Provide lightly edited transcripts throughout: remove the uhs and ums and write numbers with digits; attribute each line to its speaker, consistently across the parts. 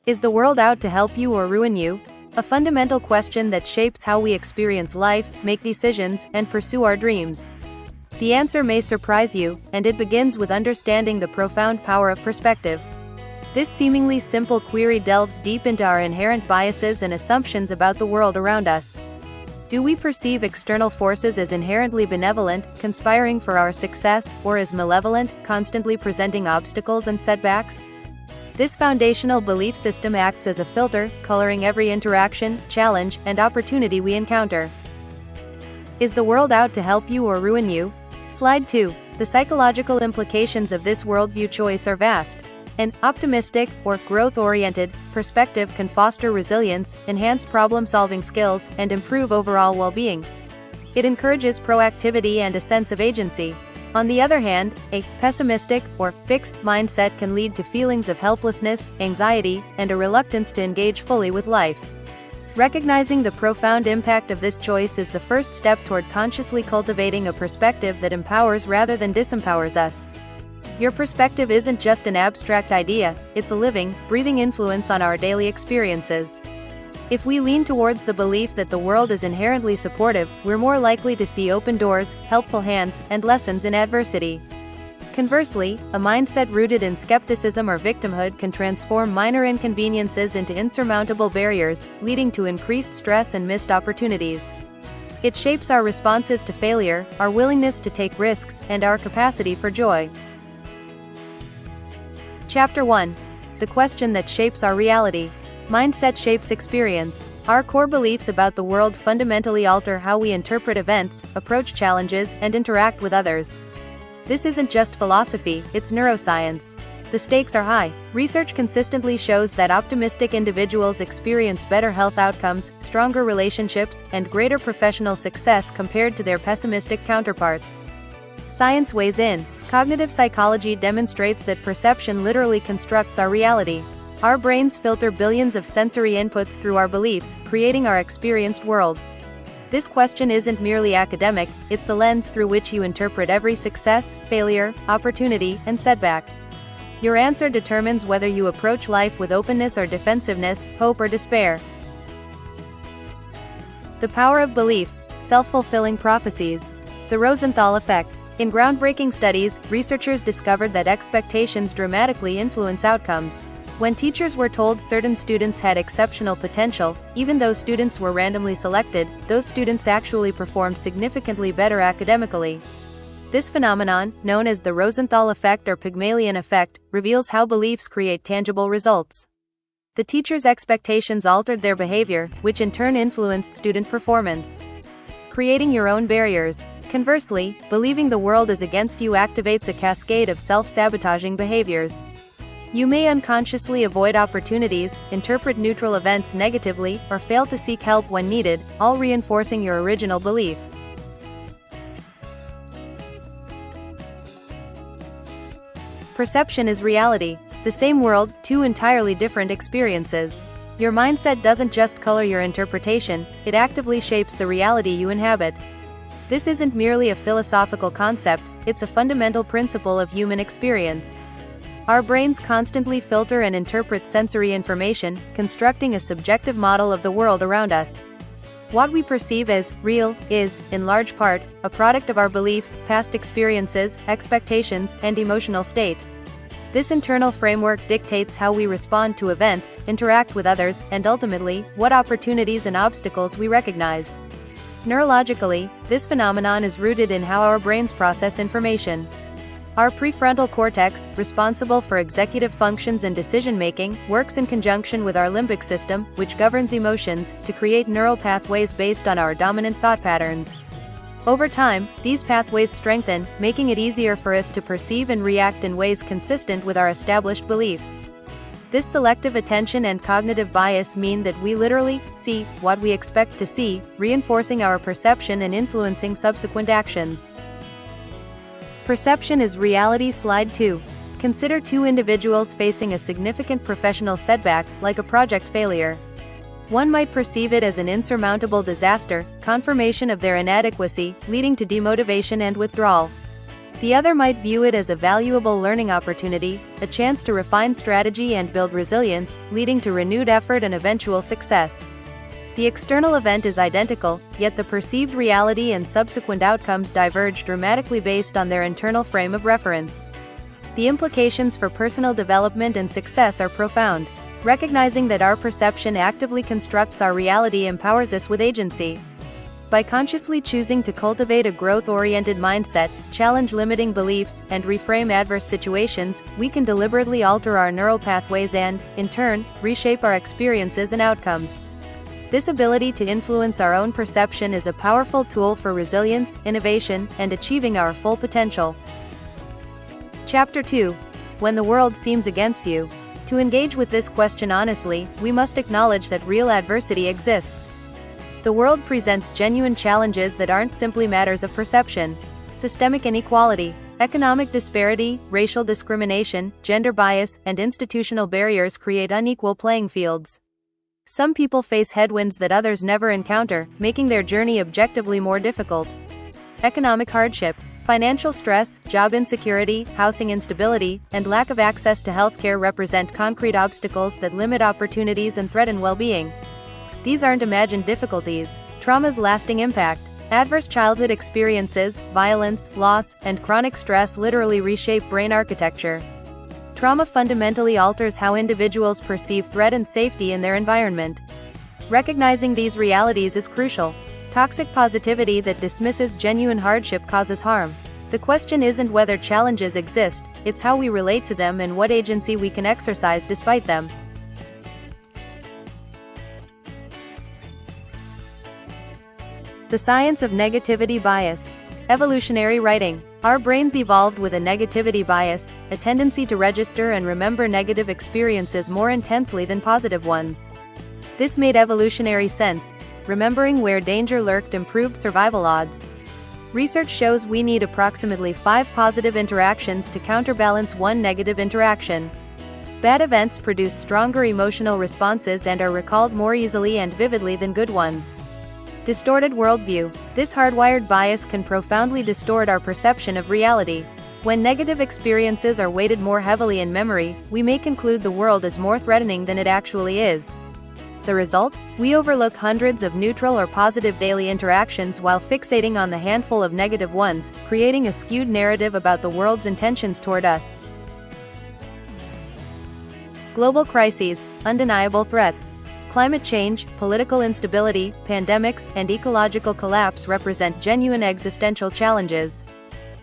Speaker 1: Is the world out to help you or ruin you? A fundamental question that shapes how we experience life, make decisions, and pursue our dreams. The answer may surprise you, and it begins with understanding the profound power of perspective. This seemingly simple query delves deep into our inherent biases and assumptions about the world around us. Do we perceive external forces as inherently benevolent, conspiring for our success, or as malevolent, constantly presenting obstacles and setbacks? This foundational belief system acts as a filter, coloring every interaction, challenge, and opportunity we encounter. Is the world out to help you or ruin you? Slide 2. The psychological implications of this worldview choice are vast. An optimistic, or growth-oriented, perspective can foster resilience, enhance problem-solving skills, and improve overall well-being. It encourages proactivity and a sense of agency. On the other hand, a pessimistic, or fixed, mindset can lead to feelings of helplessness, anxiety, and a reluctance to engage fully with life. Recognizing the profound impact of this choice is the first step toward consciously cultivating a perspective that empowers rather than disempowers us. Your perspective isn't just an abstract idea, it's a living, breathing influence on our daily experiences. If we lean towards the belief that the world is inherently supportive, we're more likely to see open doors, helpful hands, and lessons in adversity. Conversely, a mindset rooted in skepticism or victimhood can transform minor inconveniences into insurmountable barriers, leading to increased stress and missed opportunities. It shapes our responses to failure, our willingness to take risks, and our capacity for joy. Chapter 1. The question that shapes our reality. Mindset shapes experience. Our core beliefs about the world fundamentally alter how we interpret events, approach challenges, and interact with others. This isn't just philosophy, it's neuroscience. The stakes are high. Research consistently shows that optimistic individuals experience better health outcomes, stronger relationships, and greater professional success compared to their pessimistic counterparts. Science weighs in. Cognitive psychology demonstrates that perception literally constructs our reality. Our brains filter billions of sensory inputs through our beliefs, creating our experienced world. This question isn't merely academic, it's the lens through which you interpret every success, failure, opportunity, and setback. Your answer determines whether you approach life with openness or defensiveness, hope or despair. The power of belief. Self-fulfilling prophecies. The Rosenthal effect. In groundbreaking studies, researchers discovered that expectations dramatically influence outcomes. When teachers were told certain students had exceptional potential, even though students were randomly selected, those students actually performed significantly better academically. This phenomenon, known as the Rosenthal effect or Pygmalion effect, reveals how beliefs create tangible results. The teacher's expectations altered their behavior, which in turn influenced student performance. Creating your own barriers. Conversely, believing the world is against you activates a cascade of self-sabotaging behaviors. You may unconsciously avoid opportunities, interpret neutral events negatively, or fail to seek help when needed, all reinforcing your original belief. Perception is reality. The same world, two entirely different experiences. Your mindset doesn't just color your interpretation, it actively shapes the reality you inhabit. This isn't merely a philosophical concept, it's a fundamental principle of human experience. Our brains constantly filter and interpret sensory information, constructing a subjective model of the world around us. What we perceive as real is, in large part, a product of our beliefs, past experiences, expectations, and emotional state. This internal framework dictates how we respond to events, interact with others, and ultimately, what opportunities and obstacles we recognize. Neurologically, this phenomenon is rooted in how our brains process information. Our prefrontal cortex, responsible for executive functions and decision-making, works in conjunction with our limbic system, which governs emotions, to create neural pathways based on our dominant thought patterns. Over time, these pathways strengthen, making it easier for us to perceive and react in ways consistent with our established beliefs. This selective attention and cognitive bias mean that we literally see what we expect to see, reinforcing our perception and influencing subsequent actions. Perception is reality. Slide 2. Consider two individuals facing a significant professional setback, like a project failure. One might perceive it as an insurmountable disaster, confirmation of their inadequacy, leading to demotivation and withdrawal. The other might view it as a valuable learning opportunity, a chance to refine strategy and build resilience, leading to renewed effort and eventual success. The external event is identical, yet the perceived reality and subsequent outcomes diverge dramatically based on their internal frame of reference. The implications for personal development and success are profound. Recognizing that our perception actively constructs our reality empowers us with agency. By consciously choosing to cultivate a growth-oriented mindset, challenge limiting beliefs, and reframe adverse situations, we can deliberately alter our neural pathways and, in turn, reshape our experiences and outcomes. This ability to influence our own perception is a powerful tool for resilience, innovation, and achieving our full potential. Chapter 2. When the world seems against you. To engage with this question honestly, we must acknowledge that real adversity exists. The world presents genuine challenges that aren't simply matters of perception. Systemic inequality, economic disparity, racial discrimination, gender bias, and institutional barriers create unequal playing fields. Some people face headwinds that others never encounter, making their journey objectively more difficult. Economic hardship, financial stress, job insecurity, housing instability, and lack of access to healthcare represent concrete obstacles that limit opportunities and threaten well-being. These aren't imagined difficulties. Trauma's lasting impact. Adverse childhood experiences, violence, loss, and chronic stress literally reshape brain architecture. Trauma fundamentally alters how individuals perceive threat and safety in their environment. Recognizing these realities is crucial. Toxic positivity that dismisses genuine hardship causes harm. The question isn't whether challenges exist, it's how we relate to them and what agency we can exercise despite them. The science of negativity bias. Evolutionary writing. Our brains evolved with a negativity bias, a tendency to register and remember negative experiences more intensely than positive ones. This made evolutionary sense. Remembering where danger lurked improved survival odds. Research shows we need approximately 5 positive interactions to counterbalance 1 negative interaction. Bad events produce stronger emotional responses and are recalled more easily and vividly than good ones. Distorted worldview. This hardwired bias can profoundly distort our perception of reality. When negative experiences are weighted more heavily in memory, we may conclude the world is more threatening than it actually is. The result? We overlook hundreds of neutral or positive daily interactions while fixating on the handful of negative ones, creating a skewed narrative about the world's intentions toward us. Global crises, undeniable threats. Climate change, political instability, pandemics, and ecological collapse represent genuine existential challenges.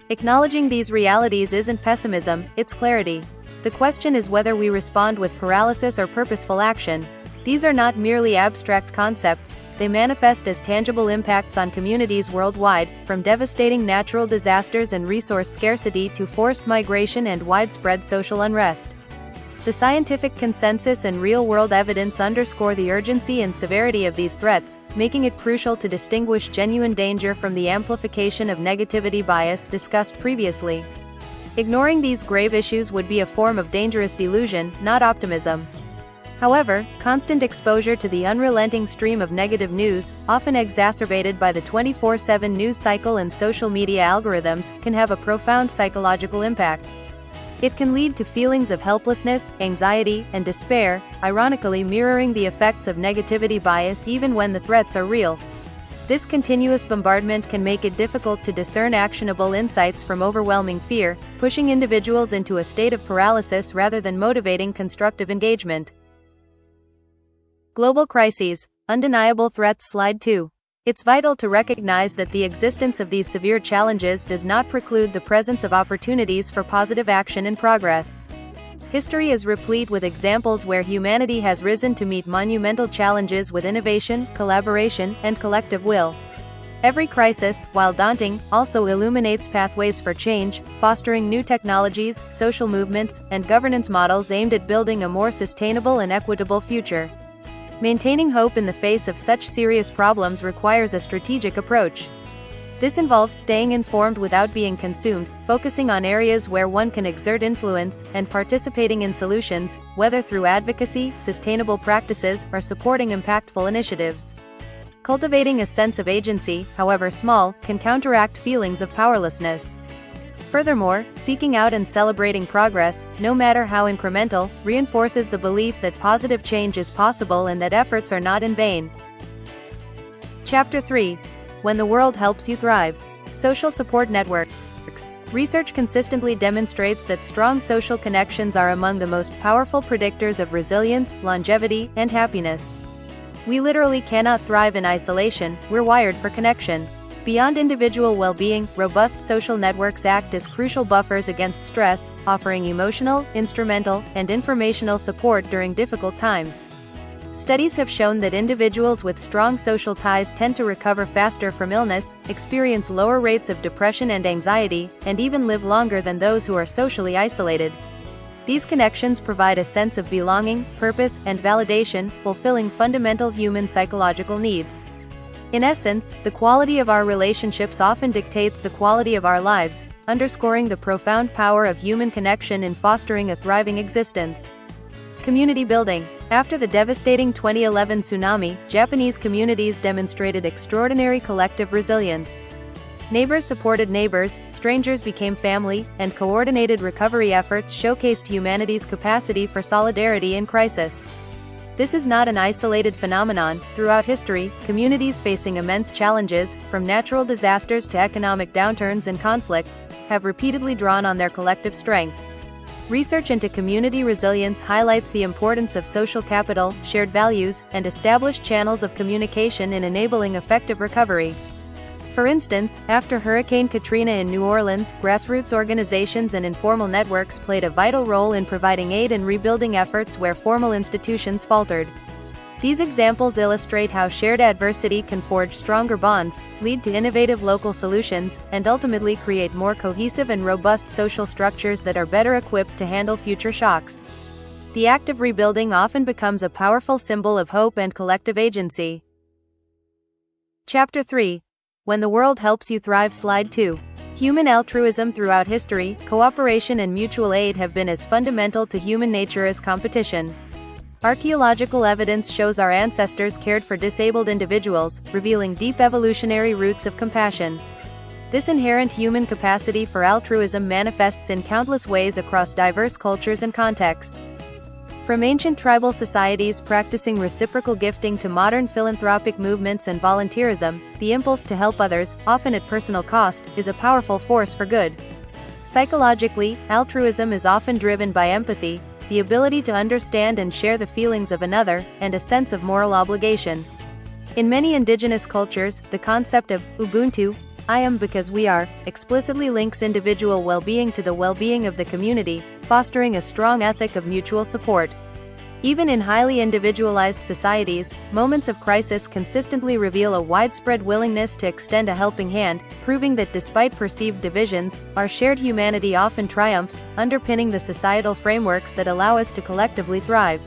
Speaker 1: Acknowledging these realities isn't pessimism, it's clarity. The question is whether we respond with paralysis or purposeful action. These are not merely abstract concepts, they manifest as tangible impacts on communities worldwide, from devastating natural disasters and resource scarcity to forced migration and widespread social unrest. The scientific consensus and real-world evidence underscore the urgency and severity of these threats, making it crucial to distinguish genuine danger from the amplification of negativity bias discussed previously. Ignoring these grave issues would be a form of dangerous delusion, not optimism. However, constant exposure to the unrelenting stream of negative news, often exacerbated by the 24/7 news cycle and social media algorithms, can have a profound psychological impact. It can lead to feelings of helplessness, anxiety, and despair, ironically mirroring the effects of negativity bias even when the threats are real. This continuous bombardment can make it difficult to discern actionable insights from overwhelming fear, pushing individuals into a state of paralysis rather than motivating constructive engagement. Global crises, undeniable threats. Slide 2. It's vital to recognize that the existence of these severe challenges does not preclude the presence of opportunities for positive action and progress. History is replete with examples where humanity has risen to meet monumental challenges with innovation, collaboration, and collective will. Every crisis, while daunting, also illuminates pathways for change, fostering new technologies, social movements, and governance models aimed at building a more sustainable and equitable future. Maintaining hope in the face of such serious problems requires a strategic approach. This involves staying informed without being consumed, focusing on areas where one can exert influence, and participating in solutions, whether through advocacy, sustainable practices, or supporting impactful initiatives. Cultivating a sense of agency, however small, can counteract feelings of powerlessness. Furthermore, seeking out and celebrating progress, no matter how incremental, reinforces the belief that positive change is possible and that efforts are not in vain. Chapter 3. When the World Helps You Thrive. Social Support Networks. Research consistently demonstrates that strong social connections are among the most powerful predictors of resilience, longevity, and happiness. We literally cannot thrive in isolation, we're wired for connection. Beyond individual well-being, robust social networks act as crucial buffers against stress, offering emotional, instrumental, and informational support during difficult times. Studies have shown that individuals with strong social ties tend to recover faster from illness, experience lower rates of depression and anxiety, and even live longer than those who are socially isolated. These connections provide a sense of belonging, purpose, and validation, fulfilling fundamental human psychological needs. In essence, the quality of our relationships often dictates the quality of our lives, underscoring the profound power of human connection in fostering a thriving existence. Community building. After the devastating 2011 tsunami, Japanese communities demonstrated extraordinary collective resilience. Neighbors supported neighbors, strangers became family, and coordinated recovery efforts showcased humanity's capacity for solidarity in crisis. This is not an isolated phenomenon. Throughout history, communities facing immense challenges, from natural disasters to economic downturns and conflicts, have repeatedly drawn on their collective strength. Research into community resilience highlights the importance of social capital, shared values, and established channels of communication in enabling effective recovery. For instance, after Hurricane Katrina in New Orleans, grassroots organizations and informal networks played a vital role in providing aid and rebuilding efforts where formal institutions faltered. These examples illustrate how shared adversity can forge stronger bonds, lead to innovative local solutions, and ultimately create more cohesive and robust social structures that are better equipped to handle future shocks. The act of rebuilding often becomes a powerful symbol of hope and collective agency. Chapter 3. When the World Helps You Thrive. Slide 2. Human altruism. Throughout history, cooperation and mutual aid have been as fundamental to human nature as competition. Archaeological evidence shows our ancestors cared for disabled individuals, revealing deep evolutionary roots of compassion. This inherent human capacity for altruism manifests in countless ways across diverse cultures and contexts. From ancient tribal societies practicing reciprocal gifting to modern philanthropic movements and volunteerism, the impulse to help others, often at personal cost, is a powerful force for good. Psychologically, altruism is often driven by empathy, the ability to understand and share the feelings of another, and a sense of moral obligation. In many indigenous cultures, the concept of Ubuntu, I am because we are, explicitly links individual well-being to the well-being of the community, fostering a strong ethic of mutual support. Even in highly individualized societies, moments of crisis consistently reveal a widespread willingness to extend a helping hand, proving that despite perceived divisions, our shared humanity often triumphs, underpinning the societal frameworks that allow us to collectively thrive.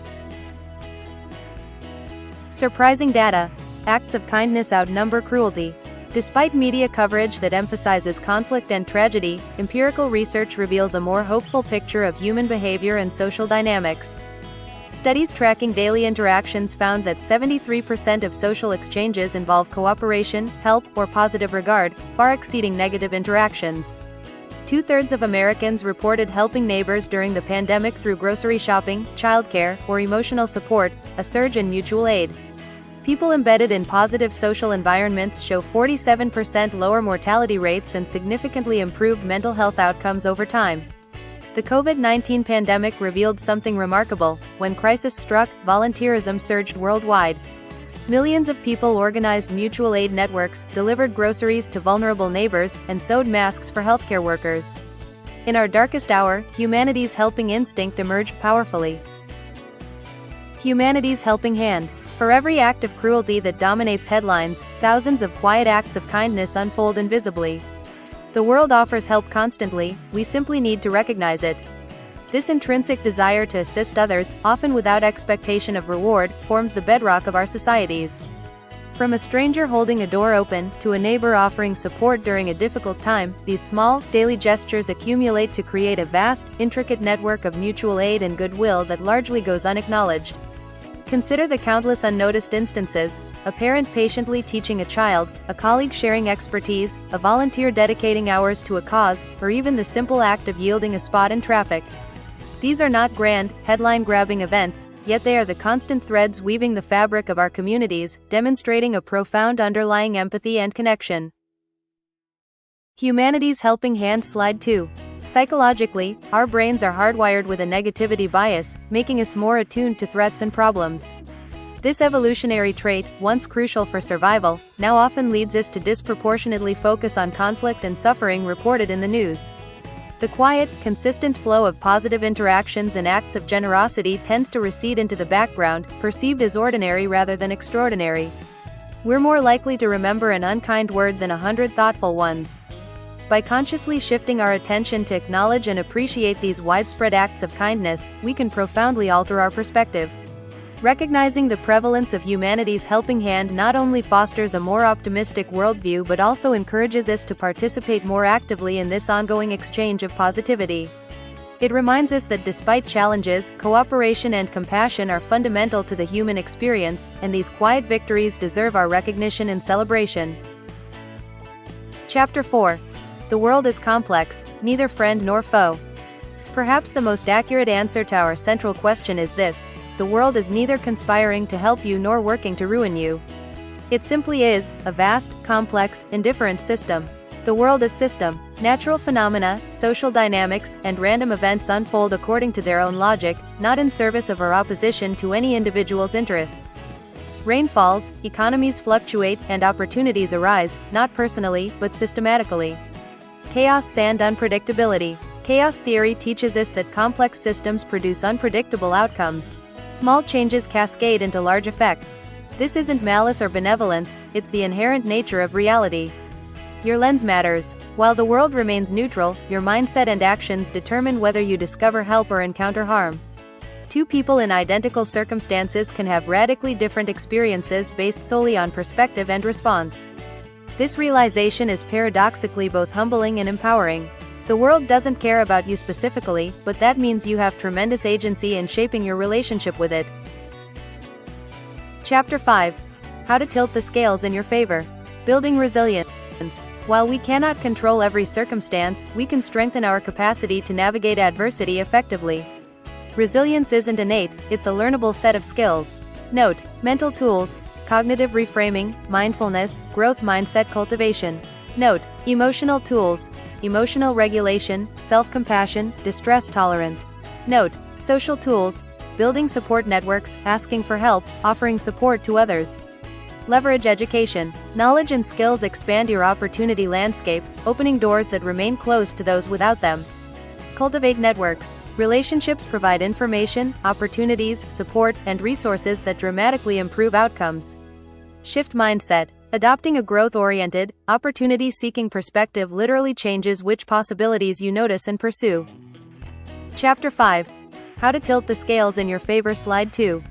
Speaker 1: Surprising data. Acts of kindness outnumber cruelty. Despite media coverage that emphasizes conflict and tragedy, empirical research reveals a more hopeful picture of human behavior and social dynamics. Studies tracking daily interactions found that 73% of social exchanges involve cooperation, help, or positive regard, far exceeding negative interactions. 2/3 of Americans reported helping neighbors during the pandemic through grocery shopping, childcare, or emotional support, a surge in mutual aid. People embedded in positive social environments show 47% lower mortality rates and significantly improved mental health outcomes over time. The COVID-19 pandemic revealed something remarkable. When crisis struck, volunteerism surged worldwide. Millions of people organized mutual aid networks, delivered groceries to vulnerable neighbors, and sewed masks for healthcare workers. In our darkest hour, humanity's helping instinct emerged powerfully. Humanity's helping hand. For every act of cruelty that dominates headlines, thousands of quiet acts of kindness unfold invisibly. The world offers help constantly, we simply need to recognize it. This intrinsic desire to assist others, often without expectation of reward, forms the bedrock of our societies. From a stranger holding a door open, to a neighbor offering support during a difficult time, these small, daily gestures accumulate to create a vast, intricate network of mutual aid and goodwill that largely goes unacknowledged. Consider the countless unnoticed instances: a parent patiently teaching a child, a colleague sharing expertise, a volunteer dedicating hours to a cause, or even the simple act of yielding a spot in traffic. These are not grand, headline-grabbing events, yet they are the constant threads weaving the fabric of our communities, demonstrating a profound underlying empathy and connection. Humanity's helping hand. Slide 2. Psychologically, our brains are hardwired with a negativity bias, making us more attuned to threats and problems. This evolutionary trait, once crucial for survival, now often leads us to disproportionately focus on conflict and suffering reported in the news. The quiet, consistent flow of positive interactions and acts of generosity tends to recede into the background, perceived as ordinary rather than extraordinary. We're more likely to remember an unkind word than 100 thoughtful ones. By consciously shifting our attention to acknowledge and appreciate these widespread acts of kindness, we can profoundly alter our perspective. Recognizing the prevalence of humanity's helping hand not only fosters a more optimistic worldview but also encourages us to participate more actively in this ongoing exchange of positivity. It reminds us that despite challenges, cooperation and compassion are fundamental to the human experience, and these quiet victories deserve our recognition and celebration. Chapter 4. The world is complex, neither friend nor foe. Perhaps the most accurate answer to our central question is this: the world is neither conspiring to help you nor working to ruin you. It simply is, a vast, complex, indifferent system. The world is system. Natural phenomena, social dynamics, and random events unfold according to their own logic, not in service of or opposition to any individual's interests. Rain falls, economies fluctuate, and opportunities arise, not personally, but systematically. Chaos and unpredictability. Chaos theory teaches us that complex systems produce unpredictable outcomes. Small changes cascade into large effects. This isn't malice or benevolence, it's the inherent nature of reality. Your lens matters. While the world remains neutral, your mindset and actions determine whether you discover help or encounter harm. Two people in identical circumstances can have radically different experiences based solely on perspective and response. This realization is paradoxically both humbling and empowering. The world doesn't care about you specifically, but that means you have tremendous agency in shaping your relationship with it. Chapter 5. How to tilt the scales in your favor. Building resilience. While we cannot control every circumstance, we can strengthen our capacity to navigate adversity effectively. Resilience isn't innate, it's a learnable set of skills. Note: mental tools, cognitive reframing, mindfulness, growth mindset cultivation. Note: emotional tools, emotional regulation, self-compassion, distress tolerance. Note: social tools, building support networks, asking for help, offering support to others. Leverage education. Knowledge and skills expand your opportunity landscape, opening doors that remain closed to those without them. Cultivate networks. Relationships provide information, opportunities, support, and resources that dramatically improve outcomes. Shift mindset. Adopting a growth-oriented, opportunity-seeking perspective literally changes which possibilities you notice and pursue. Chapter 5. How to tilt the scales in your favor. Slide 2.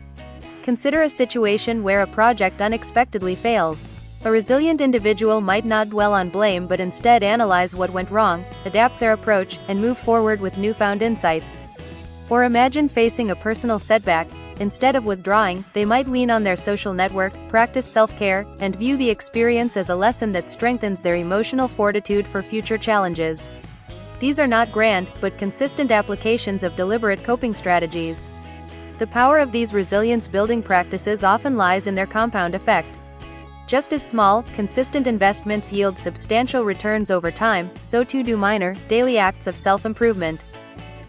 Speaker 1: Consider a situation where a project unexpectedly fails. A resilient individual might not dwell on blame but instead analyze what went wrong, adapt their approach, and move forward with newfound insights. Or imagine facing a personal setback. Instead of withdrawing, they might lean on their social network, practice self-care, and view the experience as a lesson that strengthens their emotional fortitude for future challenges. These are not grand, but consistent applications of deliberate coping strategies. The power of these resilience-building practices often lies in their compound effect. Just as small, consistent investments yield substantial returns over time, so too do minor, daily acts of self-improvement.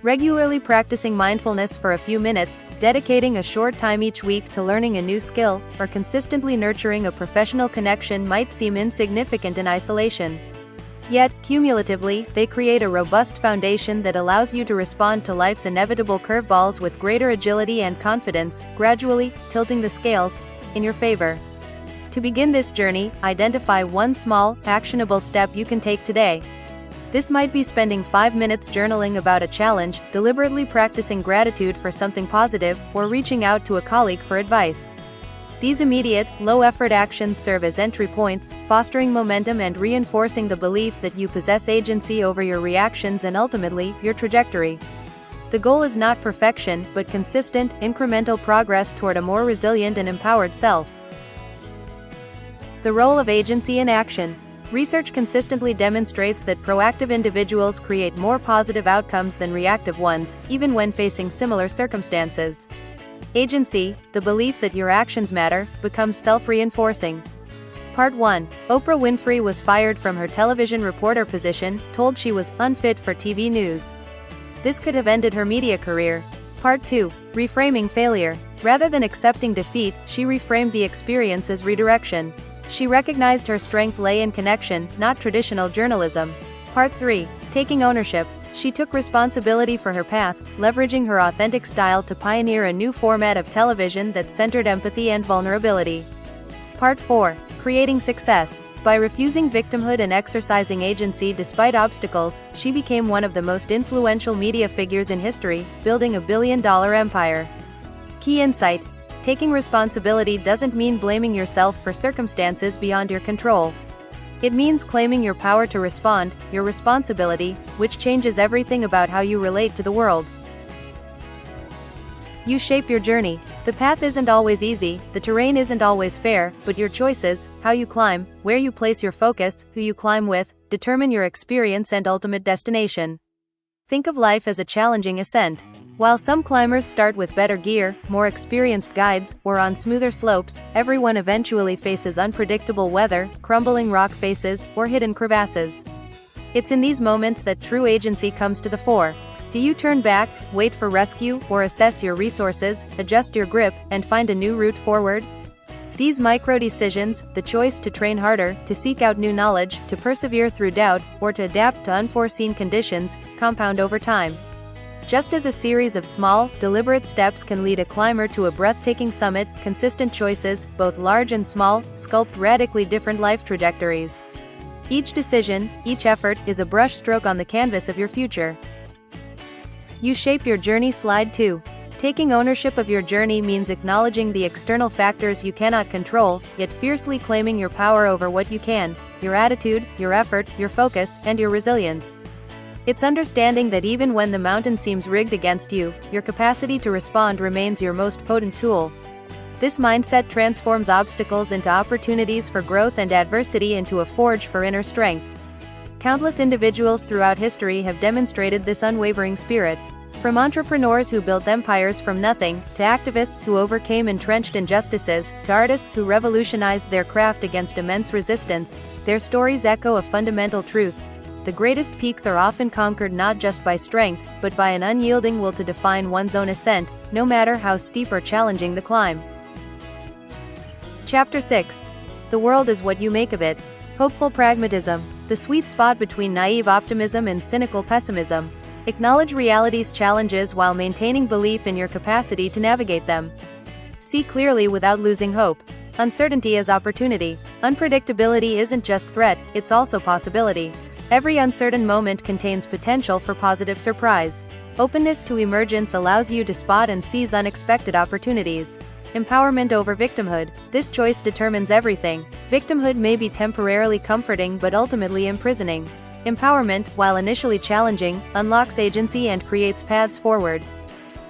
Speaker 1: Regularly practicing mindfulness for a few minutes, dedicating a short time each week to learning a new skill, or consistently nurturing a professional connection might seem insignificant in isolation. Yet, cumulatively, they create a robust foundation that allows you to respond to life's inevitable curveballs with greater agility and confidence, gradually tilting the scales in your favor. To begin this journey, identify one small, actionable step you can take today. This might be spending 5 minutes journaling about a challenge, deliberately practicing gratitude for something positive, or reaching out to a colleague for advice. These immediate, low-effort actions serve as entry points, fostering momentum and reinforcing the belief that you possess agency over your reactions and ultimately, your trajectory. The goal is not perfection, but consistent, incremental progress toward a more resilient and empowered self. The role of agency in action. Research consistently demonstrates that proactive individuals create more positive outcomes than reactive ones, even when facing similar circumstances. Agency, the belief that your actions matter, becomes self-reinforcing. Part 1. Oprah Winfrey was fired from her television reporter position, told she was unfit for TV news. This could have ended her media career. Part 2. Reframing failure. Rather than accepting defeat, she reframed the experience as redirection. She recognized her strength lay in connection, not traditional journalism. Part 3. Taking ownership. She took responsibility for her path, leveraging her authentic style to pioneer a new format of television that centered empathy and vulnerability. Part 4. Creating success. By refusing victimhood and exercising agency despite obstacles, she became one of the most influential media figures in history, building a billion-dollar empire. Key insight. Taking responsibility doesn't mean blaming yourself for circumstances beyond your control. It means claiming your power to respond, your responsibility, which changes everything about how you relate to the world. You shape your journey. The path isn't always easy, the terrain isn't always fair, but your choices, how you climb, where you place your focus, who you climb with, determine your experience and ultimate destination. Think of life as a challenging ascent. While some climbers start with better gear, more experienced guides, or on smoother slopes, everyone eventually faces unpredictable weather, crumbling rock faces, or hidden crevasses. It's in these moments that true agency comes to the fore. Do you turn back, wait for rescue, or assess your resources, adjust your grip, and find a new route forward? These micro-decisions, the choice to train harder, to seek out new knowledge, to persevere through doubt, or to adapt to unforeseen conditions, compound over time. Just as a series of small, deliberate steps can lead a climber to a breathtaking summit, consistent choices, both large and small, sculpt radically different life trajectories. Each decision, each effort, is a brushstroke on the canvas of your future. You shape your journey. Slide 2. Taking ownership of your journey means acknowledging the external factors you cannot control, yet fiercely claiming your power over what you can, your attitude, your effort, your focus, and your resilience. It's understanding that even when the mountain seems rigged against you, your capacity to respond remains your most potent tool. This mindset transforms obstacles into opportunities for growth and adversity into a forge for inner strength. Countless individuals throughout history have demonstrated this unwavering spirit. From entrepreneurs who built empires from nothing, to activists who overcame entrenched injustices, to artists who revolutionized their craft against immense resistance, their stories echo a fundamental truth. The greatest peaks are often conquered not just by strength, but by an unyielding will to define one's own ascent, no matter how steep or challenging the climb. Chapter 6. The world is what you make of it. Hopeful pragmatism. The sweet spot between naive optimism and cynical pessimism. Acknowledge reality's challenges while maintaining belief in your capacity to navigate them. See clearly without losing hope. Uncertainty is opportunity. Unpredictability isn't just threat, it's also possibility. Every uncertain moment contains potential for positive surprise. Openness to emergence allows you to spot and seize unexpected opportunities. Empowerment over victimhood. This choice determines everything. Victimhood may be temporarily comforting but ultimately imprisoning. Empowerment, while initially challenging, unlocks agency and creates paths forward.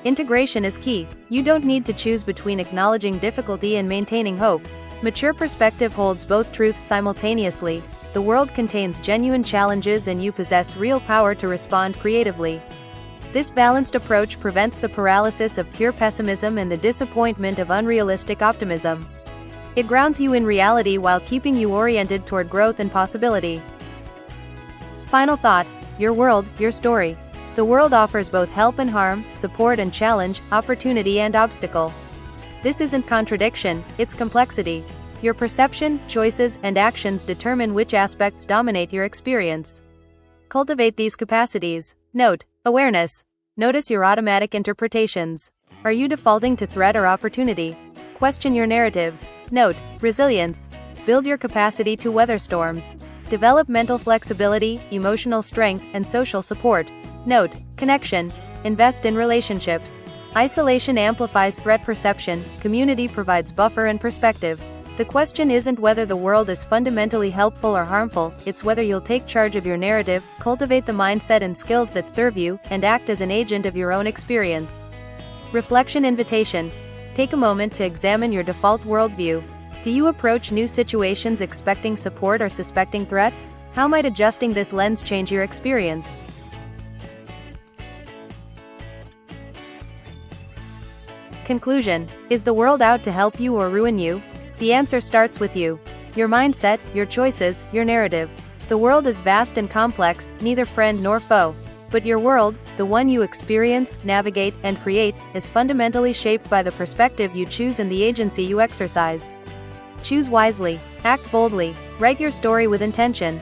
Speaker 1: Integration is key. You don't need to choose between acknowledging difficulty and maintaining hope. Mature perspective holds both truths simultaneously. The world contains genuine challenges and you possess real power to respond creatively. This balanced approach prevents the paralysis of pure pessimism and the disappointment of unrealistic optimism. It grounds you in reality while keeping you oriented toward growth and possibility. Final thought. Your world, your story. The world offers both help and harm, support and challenge, opportunity and obstacle. This isn't contradiction, it's complexity. Your perception, choices, and actions determine which aspects dominate your experience. Cultivate these capacities. Note. Awareness. Notice your automatic interpretations. Are you defaulting to threat or opportunity? Question your narratives. Note. Resilience. Build your capacity to weather storms. Develop mental flexibility, emotional strength, and social support. Note. Connection. Invest in relationships. Isolation amplifies threat perception, community provides buffer and perspective. The question isn't whether the world is fundamentally helpful or harmful, it's whether you'll take charge of your narrative, cultivate the mindset and skills that serve you, and act as an agent of your own experience. Reflection invitation. Take a moment to examine your default worldview. Do you approach new situations expecting support or suspecting threat? How might adjusting this lens change your experience? Conclusion. Is the world out to help you or ruin you? The answer starts with you. Your mindset, your choices, your narrative. The world is vast and complex, neither friend nor foe. But your world, the one you experience, navigate, and create, is fundamentally shaped by the perspective you choose and the agency you exercise. Choose wisely, act boldly, write your story with intention,